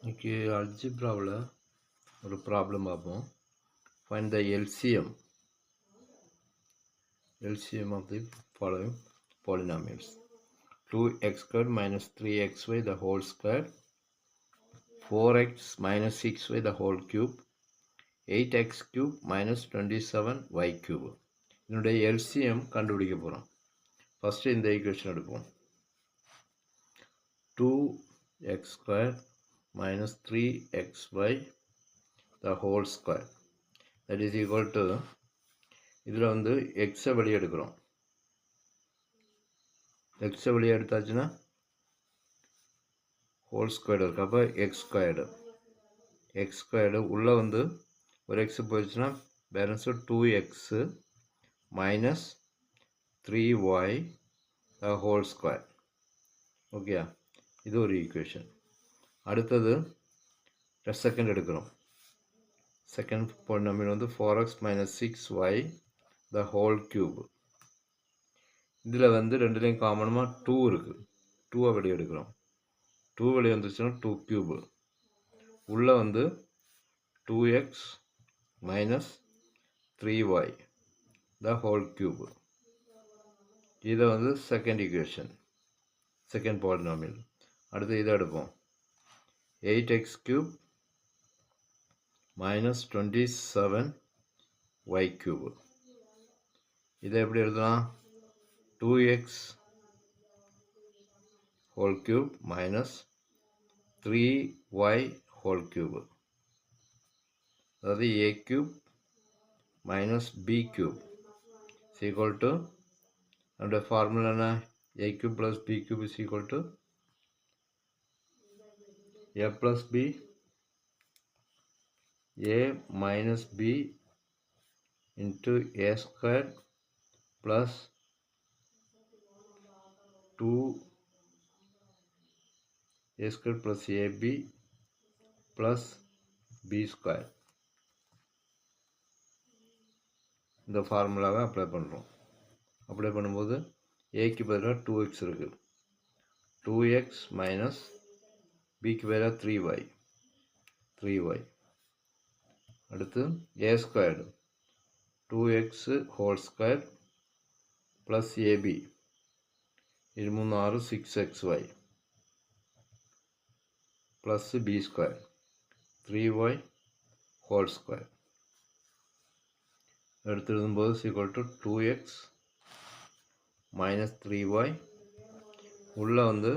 இன்னைக்கு அல்ஜிப்ராவில் ஒரு ப்ராப்ளம் பார்ப்போம். Find the LCM of the following polynomials: 2x squared minus 3xy the whole square, 4x minus 6y the whole cube, 8x cube minus 27y cube. இதனுடைய LCM கண்டுபிடிக்க போகிறோம். First இந்த equation எடுப்போம். 2x squared minus 3xy the whole square, that is equal to, இதில் வந்து எக்ஸை வெளியே எடுக்கிறோம். எக்ஸை வெளியே எடுத்தாச்சுன்னா ஹோல் ஸ்கொயர்டு இருக்குது. அப்போ எக்ஸ் ஸ்கொயர்டு உள்ளே வந்து ஒரு எக்ஸு போயிடுச்சுன்னா balance 2x minus 3y the whole square. ஓகேயா, இது ஒரு ஈக்குவேஷன். அடுத்தது செகண்ட் எடுக்கிறோம். செகண்ட் பாலினாமியல் வந்து 4x minus 6y the whole cube. இதில் வந்து ரெண்டுலேயும் காமனமாக 2 இருக்குது. 2 வெளியே எடுக்கிறோம். 2 வெளியே வந்துச்சுன்னா 2 கியூபு. உள்ளே வந்து 2x minus 3y the whole cube. இதை வந்து செகண்ட் ஈக்குவேஷன், செகண்ட் பாலினாமியல். அடுத்து இதை எடுப்போம். 8x cube minus 27y cube. இதை எப்படி எழுதலாம்? 2x whole cube minus 3y whole cube. அதாவது a cube minus b cube is equal to, நம்முடைய ஃபார்முலா என்ன? a cube plus b cube is equal to a plus b, a minus b into a squared plus 2a squared plus ab plus b squared. இந்த ஃபார்முலாவை apply பண்ணுறோம். Apply பண்ணும்போது ஏக்கு பதிலாக 2x இருக்குது. 2x minus பிக்கு பதிலாக 3y. அடுத்து a squared 2x whole square plus A B, 26 6xy plus B square 3y whole square. எடுத்து எழுதும்போது equal to 2x minus 3y, உள்ளே வந்து